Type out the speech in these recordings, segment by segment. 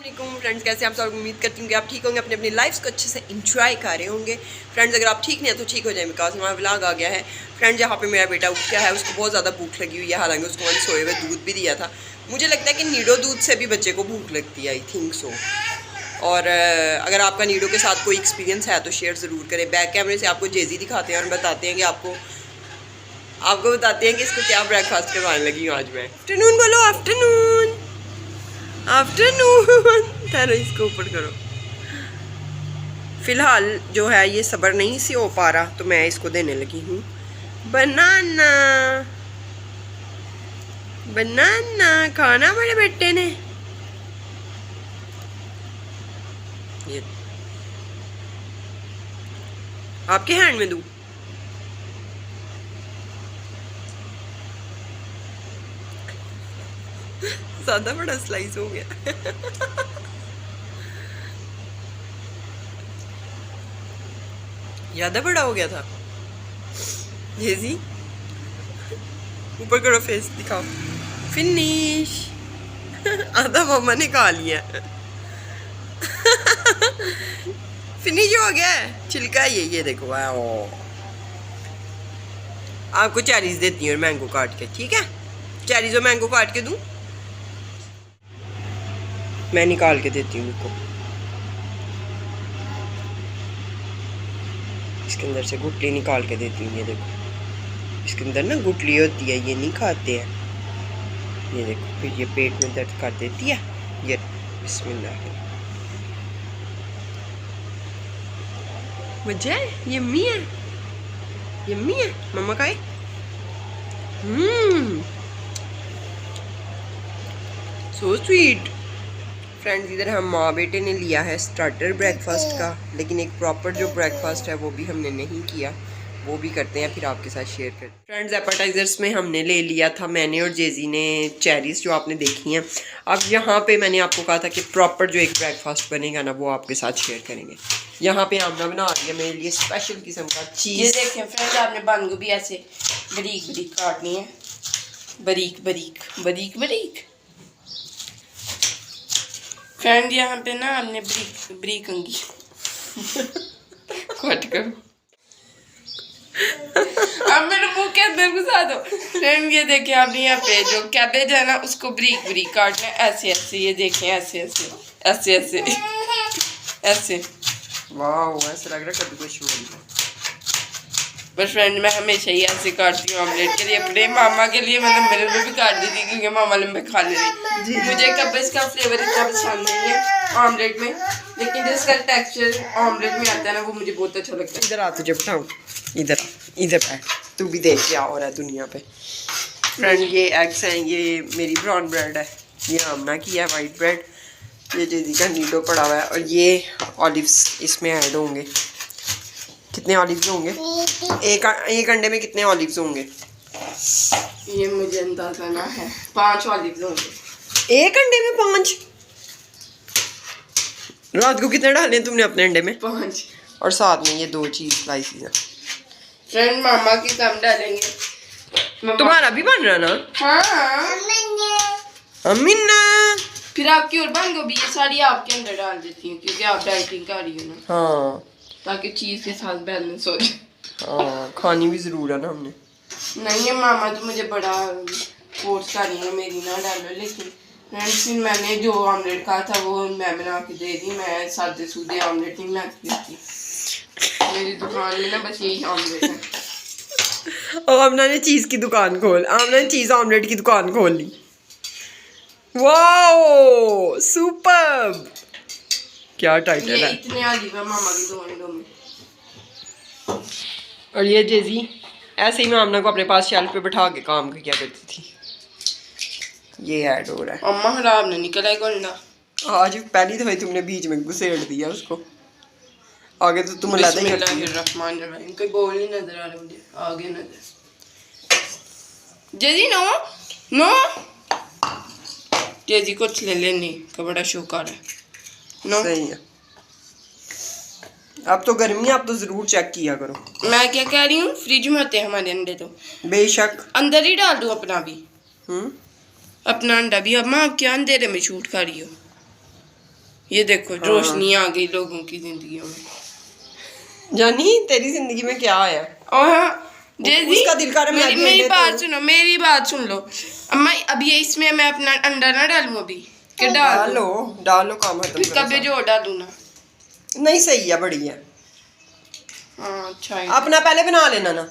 अस्सलाम फ्रेंड्स, कैसे आप सब? उम्मीद करती हूँ कि आप ठीक होंगे, अपनी अपनी लाइफ्स को अच्छे से इंजॉय कर रहे होंगे। फ्रेंड्स, अगर आप ठीक नहीं है तो ठीक हो जाए, बिकॉज हमारा व्लॉग आ गया है। फ्रेंड्स, यहाँ पे मेरा बेटा उठ गया है, उसको बहुत ज़्यादा भूख लगी हुई है। हालांकि उसको मैंने सोए हुए दूध भी दिया था। मुझे लगता है कि नीडो दूध से भी बच्चे को भूख लगती है, आई थिंक सो। और अगर आपका नीडो के साथ कोई एक्सपीरियंस है तो शेयर ज़रूर करें। बैक कैमरे से आपको जेजी दिखाते हैं और बताते हैं कि आपको बताते हैं कि इसको क्या ब्रेकफास्ट करवाने लगी हूँ आज मैं। आफ्टरनून बोलो, आफ्टरनून आफ्टरनून। पहले इसको ऊपर करो। फिलहाल जो है ये सब्र नहीं सी हो पा रहा, तो मैं इसको देने लगी हूँ बनाना। बनाना खाना मेरे बेटे ने। ये आपके हैंड में दूँ? ज्यादा बड़ा स्लाइस हो गया। ज्यादा बड़ा हो गया था। जेजी ऊपर करो, फेस दिखाओ। फिनिश। आधा मम्मा ने खा लिया। फिनिश हो गया। छिलका ये देखो। वाओ, आपको चेरीज देती हूँ और मैंगो काट के, ठीक है? चेरीज और मैंगो काट के दूँ? मैं निकाल के देती हूँ उनको। इसके अंदर से गुठली निकाल के देती हूँ। ये देखो, इसके अंदर ना गुठली होती है, ये नहीं खाते हैं। ये देखो, फिर ये पेट में दर्द कर देती है। ये बिस्मिल्लाह। मजा है, यम्मी है, यम्मी है। मम्मा खाए। So sweet. फ्रेंड्स, इधर हम माँ बेटे ने लिया है स्टार्टर ब्रेकफास्ट का, लेकिन एक प्रॉपर जो ब्रेकफास्ट है वो भी हमने नहीं किया। वो भी करते हैं, फिर आपके साथ शेयर करते हैं। फ्रेंड्स, एपेटाइजर्स में हमने ले लिया था, मैंने और जेजी ने, चेरीज जो आपने देखी हैं। अब यहाँ पे मैंने आपको कहा था कि प्रॉपर जो एक ब्रेकफास्ट बनेगा ना, वो आपके साथ शेयर करेंगे। यहाँ पे आमना बना दिया मेरे लिए स्पेशल किस्म का चीज़। ये देखें फ्रेंड्स, आपने बंद गोभी ऐसे बारीक बारीक काटनी है, बारीक बारीक बारीक बारीक। फ्रेंड, यहाँ पे ना हमने बारीक बारीक अंगी कट करो। अब मेरे मुंह के अंदर घुसा दो। फ्रेंड, ये देखें, आपने यहाँ पे जो कैबेज है ना, उसको बारीक बारीक काटना है, ऐसे ऐसे। ये देखें, ऐसे ऐसे ऐसे ऐसे ऐसे। वाह, ऐसा लग रहा है कद्दूकस हो रही है। पर फ्रेंड, मैं हमेशा ही ऐसे काटती हूँ ऑमलेट के लिए। अपने मामा के लिए मैंने मेरे में भी काट दी थी, क्योंकि मामा लंबे खा लेती। मुझे कैबेज का फ्लेवर इतना पसंद नहीं है ऑमलेट में, लेकिन जिसका टेक्सचर ऑमलेट में आता है ना, वो मुझे बहुत अच्छा लगता है। इधर आ, तुझे बिठाऊं? इधर आ, इधर बैठ, तू भी देख क्या हो रहा है दुनिया पे। फ्रेंड, ये एग्स हैं, ये मेरी ब्राउन ब्रेड है, ये आमना की है वाइट ब्रेड, ये जेजी का नीडो पड़ा हुआ है, और ये ऑलिव्स इसमें ऐड होंगे। कितने ऑलिव्स होंगे? एक अंडे में कितने ऑलिव्स होंगे? ये मुझे अंदाजा ना है, 5 ऑलिव्स होंगे। एक अंडे में 5? रात को कितने डाले तुमने अपने अंडे में? 5। और साथ में ये 2 चीज स्लाइसेस हैं। फ्रेंड, मामा की कम डालेंगे। तुम्हारा भी बन रहा ना? हाँ, अमीना। फिर आपकी और बन गोभी ये सारी आपके अंदर डाल देती हूँ, क्योंकि आप डाइटिंग कर रही हो ना। हाँ, ताकि चीज के साथ बैलेंस हो जाए। हाँ, खानी भी जरूर है ना हमने। नहीं है, मामा तो मुझे बड़ा फोर्स कर रही है मेरी ना डालो, लेकिन फ्रेंड्स, फिर मैंने जो ऑमलेट कहा था वो मैं बना के दे दी। मैं सादे सूदे ऑमलेट नहीं बनाती थी, मेरी दुकान में ना बस यही ऑमलेट है। और आमना ने चीज की दुकान आमना ने चीज ऑमलेट की दुकान खोल ली। Wow, superb. क्या टाइटल ये है। इतने ऑलिव है मामा की 2 अंडों में। और ये जेजी ऐसे ही मैं आमना को अपने पास शेल्फ पे बैठा के काम किया करती थी। ये ऐड हो रहा है। अम्मा खराब ना निकल आएगा अंडा। आज पहली दफा तुमने बीच में घुसेड़ दिया उसको। आगे तो तुम अलग ही करती हो। कोई बोल नहीं नजर आ रहा मुझे आगे नजर। जेजी नो नो, जेजी कुछ ले लेने का बड़ा शौक आ रहा है। नो, सही है। अब तो गर्मी है, अब तो जरूर चेक किया करो। मैं क्या कह रही हूँ, फ्रिज में होते हैं हमारे अंडे, तो बेशक अंदर ही डाल दूँ अपना भी। हम्म, अपना अंडा भी। अम्मा, आप क्या अंधेरे में शूट कर रही हो? ये देखो रोशनी आ गई लोगों की जिंदगियों में। जानी तेरी जिंदगी में क्या आया? और उसका दिल कर रहा है मेरी बात सुन लो अम्मा। अब ये इसमें मैं अपना अंडा ना डालूं अभी कि डालो काम खत्म फिर कभी जो डालूं ना। नहीं सही है, बढ़िया। हाँ अच्छा है। अपना पहले बना लेना ना,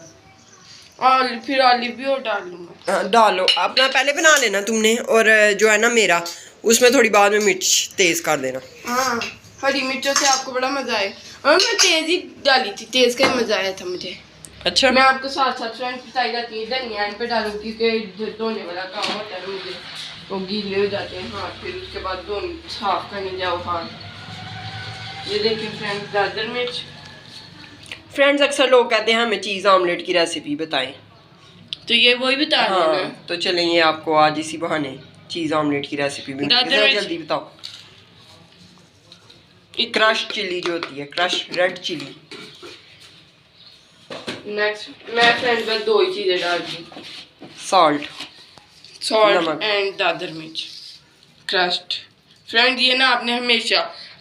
और फिर ऑलिव भी और डाल लूंगा। हाँ, डालो अपना पहले बना लेना तुमने, और जो है ना मेरा उसमें थोड़ी बाद में मिर्च तेज कर देना। हाँ हरी मिर्चों से आपको बड़ा मजा आए। और मैं तेज ही डाली थी, तेज का ही मजा आया था मुझे। अच्छा मैं आपको साथ साथ फ्रेंड्स बताई जाती है धनिया इन पे डालूं क्योंकि धोने वाला काम होता है मुझे, वो गीले हो जाते हैं हाथ, फिर उसके बाद धोने साफ करने जाओ हाथ। ये देखिए फ्रेंड्स गाजर मिर्च। फ्रेंड्स अक्सर लोग कहते हैं हमें चीज़ ऑमलेट की रेसिपी बताएं, तो ये वही बता रहे हैं ना। तो चलें ये आपको आज इसी बहाने चीज़ ऑमलेट की रेसिपी भी जल्दी बताओ। क्रश चिली जो होती है, क्रश रेड चिली। नेक्स्ट मैं फ्रेंड बस 2 ही चीजें डालती, सॉल्ट एंड दादर मिर्च क्रश्ड। फ्रेंड ये ना आपने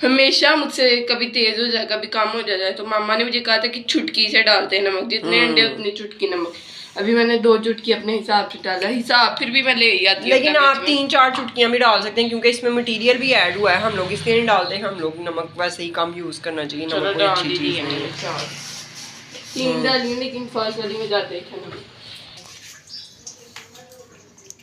हमेशा मुझसे कभी तेज हो जाए कभी कम हो जाए, तो मामा ने मुझे कहा था कि चुटकी से डालते हैं नमक, जितने अंडे उतनी चुटकी नमक। अभी मैंने 2 चुटकी अपने हिसाब से डाला, हिसाब फिर भी मैं ले ही आती हूँ। लेकिन आप 3-4 चुटकियाँ भी डाल सकते हैं क्योंकि इसमें मटेरियल भी ऐड हुआ है, हम लोग इसलिए नहीं डालते। हम लोग नमक वैसे ही कम यूज करना चाहिए, नमक कोई अच्छी चीज नहीं है। 3 डाली लेकिन फर्स्ट वाली में जाते हैं।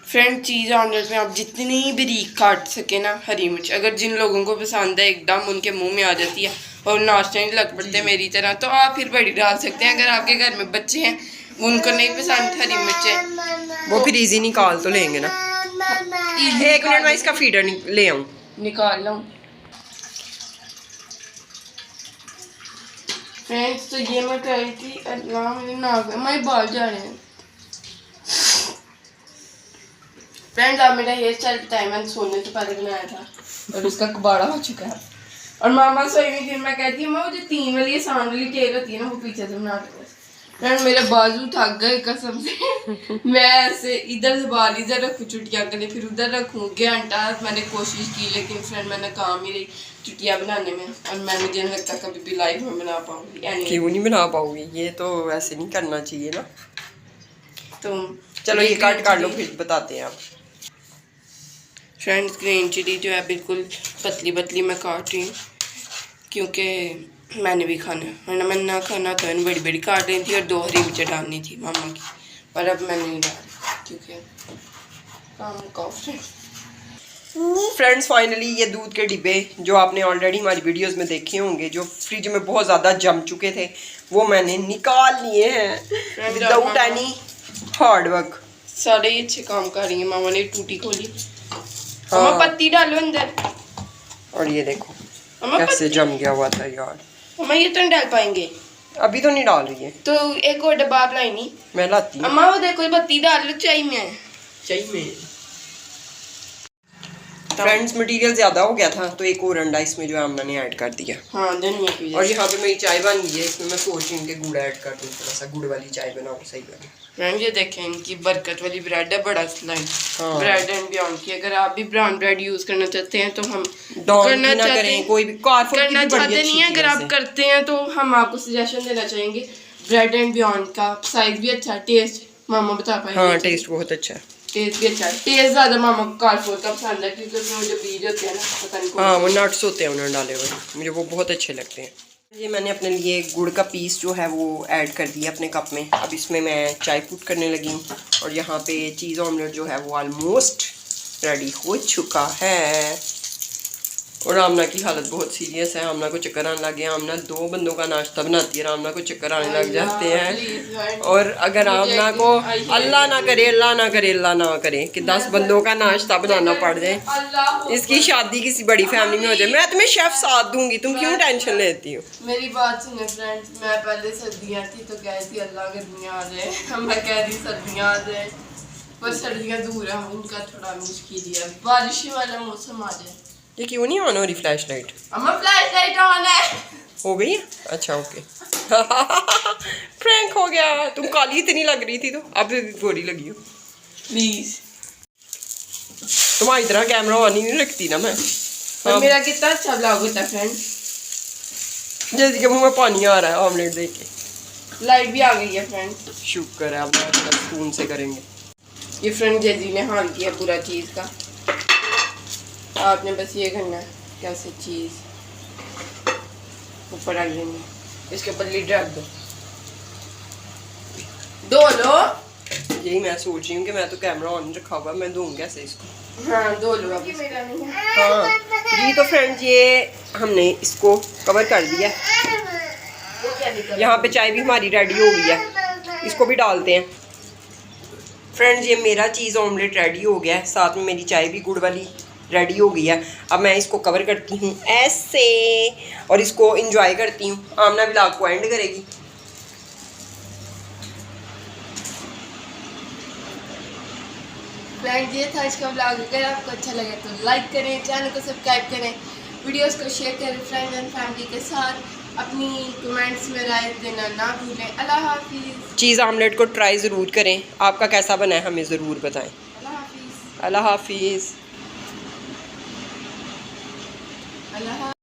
फ्रेंड चीज़ ऑमलेट में आप जितनी बारीक काट सके ना हरी मिर्च, अगर जिन लोगों को पसंद है एकदम उनके मुंह में आ जाती है और नाश्ते नहीं लग पड़ते मेरी तरह, तो आप फिर बड़ी डाल सकते हैं। अगर आपके घर में बच्चे हैं उनको नहीं पसंद हरी मिर्चें, वो फिर इजी निकाल तो लेंगे ना। 1 मिनट में इसका फीडर ले आऊँ, निकाल लूँ। फ्रेंड्स तो ये मैं कह रही थी, अल्लाह मेरे नाक में मेरे बाल जा रहे हैं। फ्रेंड्स आप मेरा हेयर स्टाइल बताएं, मैंने सोने से पहले बनाया था और उसका कबाड़ा हो चुका है। और मामा सोई हुई थी, मैं कहती हूँ वो जो 3 वाली आसान वाली टेल होती है ना वो पीछे से बना के। फ्रेंड मेरे बाजू थक गए कसम से। मैं ऐसे इधर से बाल इधर रखूँ चुटिया करने, फिर उधर रखूँ घंटा। मैंने कोशिश की लेकिन फ्रेंड मैं नाकाम ही रही चुटिया बनाने में, और मैं मुझे नहीं लगता कभी भी लाइफ में बना पाऊंगी। क्यों नहीं बना पाऊंगी? ये तो ऐसे नहीं करना चाहिए ना। तो चलो ये कट कर लो फिर बताते हैं आप। फ्रेंड्स ग्रीन चिली जो है बिल्कुल पतली पतली मैं काट रही हूँ क्योंकि मैंने भी खाना है, वरना मैंने ना खाना तो मैंने बड़ी बड़ी काट रही थी और 2 हरी मिर्चें डालनी थी मामा की, पर अब मैंने नहीं डाली क्योंकि काम का। फ्रेंड्स फाइनली ये दूध के डिब्बे जो आपने ऑलरेडी हमारी वीडियोस में देखे होंगे, जो फ्रिज में बहुत ज़्यादा जम चुके थे, वो मैंने निकाल लिए हैं विदाउट एनी हार्ड वर्क। सारे ही अच्छे काम कर रही है। मामा ने टूटी खोली। मामा पत्ती डालो अंदर। और ये देखो कैसे जम गया हुआ था यार। मामा ये तो नहीं डाल पाएंगे, अभी तो नहीं डाल रही है, तो एक और डब्बा आप लाई नहीं। मैं लाती हूँ। अम्मा वो देखो पत्ती डाल लो चाय में। फ्रेंड्स मटेरियल ज़्यादा हो गया था तो एक और अंडा इसमें जो है हमने ऐड कर दिया। हाँ धनिया की। और यहाँ पे मेरी चाय बन गई है, इसमें मैं सोच रही हूँ कि गुड़ ऐड कर दूँ, थोड़ा सा गुड़ वाली चाय बनाऊँ, सही बने। फ्रेंड ये देखें इनकी बरकत वाली ब्रेड है, बड़ा स्लाइड ब्रेड एंड बियॉन्ड की। अगर आप भी ब्राउन ब्रेड यूज करना चाहते हैं तो हम करना चाहते हैं, कोई भी करना चाहते नहीं है, अगर आप करते हैं तो हम आपको सजेशन देना चाहेंगे ब्रेड एंड बियॉन्ड का। साइज भी अच्छा, टेस्ट मामा बता पाएंगे। हाँ टेस्ट बहुत अच्छा है, टेस्ट भी अच्छा है। टेस्ट ज़्यादा मामा को कारफोर का पसंद है क्योंकि उसमें जो बीज होते हैं ना पता नहीं। हाँ वो नट्स होते हैं उन्होंने डाले हुए, मुझे वो बहुत अच्छे लगते हैं। ये मैंने अपने लिए गुड़ का पीस जो है वो ऐड कर दिया अपने कप में। अब इसमें मैं चाय पुट करने लगी हूँ और यहाँ पे चीज़ ऑमलेट जो है वो ऑलमोस्ट रेडी हो चुका है। और आमना की हालत बहुत सीरियस है, आमना को चक्कर आने लग गया। आमना 2 बंदों का नाश्ता बनाती है, आमना को चक्कर आने लग जाते हैं। और अगर आमना को अल्लाह ना करे कि 10 बंदों का नाश्ता बनाना पड़ जाए, इसकी शादी किसी बड़ी फैमिली में हो जाए, मैं तुम्हें शेफ साथ दूंगी, तुम क्यों टेंशन लेती हो? मेरी बात सुने फ्रेंड्स, मैं पहले सर्दियाँ थी तो कह रही थी अल्लाह गर्मियाँ आ जाए, मैं कह रही सर्दियाँ आ जाए, पर सर्दियाँ दूर है, उनका थोड़ा मुश्किल है। बारिश वाला मौसम आ जाए। ये क्यों नहीं ऑन हो रही फ्लैश लाइट? अम्मा फ्लैश लाइट ऑन है। हो गई है? अच्छा ओके। प्रैंक हो गया, तुम काली इतनी लग रही थी तो अब गोरी लगी हो। प्लीज तुम्हारी तरह कैमरा ऑन ही नहीं रखती ना मैं। और मेरा कितना अच्छा ब्लॉग होता है फ्रेंड। जैसे कि मुंह में पानी आ रहा है ऑमलेट देख के। लाइट भी आ गई है फ्रेंड। शुक्र है, अब स्पून से करेंगे। ये फ्रेंड जैजी ने हाल किया पूरा चीज़ का। आपने बस ये करना है, कैसे चीज़ ऊपर डाल लेंगे, इसके ऊपर लीड रख दो लो। यही मैं सोच रही हूँ कि मैं तो कैमरा ऑन रखा हुआ, मैं दूंगा कैसे इसको। हाँ दो लो अभी। हाँ जी, तो फ्रेंड्स ये हमने इसको कवर कर दिया। यहाँ पे चाय भी हमारी रेडी हो गई है, इसको भी डालते हैं। फ्रेंड्स ये मेरा चीज़ ऑमलेट रेडी हो गया है, साथ में मेरी चाय भी गुड़ वाली रेडी हो गई है। अब मैं इसको कवर करती हूँ ऐसे और इसको इंजॉय करती हूँ। आमना व्लॉग को एंड करेगी। फ्रेंड्स ये था इसका व्लॉग। अगर आपको अच्छा लगे तो लाइक करें, चैनल को सब्सक्राइब करें, वीडियोस को शेयर करें फ्रेंड्स एंड फैमिली के साथ। अपनी कमेंट्स में राय देना ना भूलें। अल्लाह हाफिज़। चीज़ ऑमलेट को ट्राई ज़रूर करें, आपका कैसा बना है हमें ज़रूर बताएं। अल्लाह हाफिज़। अल्लाह हाफिज़। अल्लाह।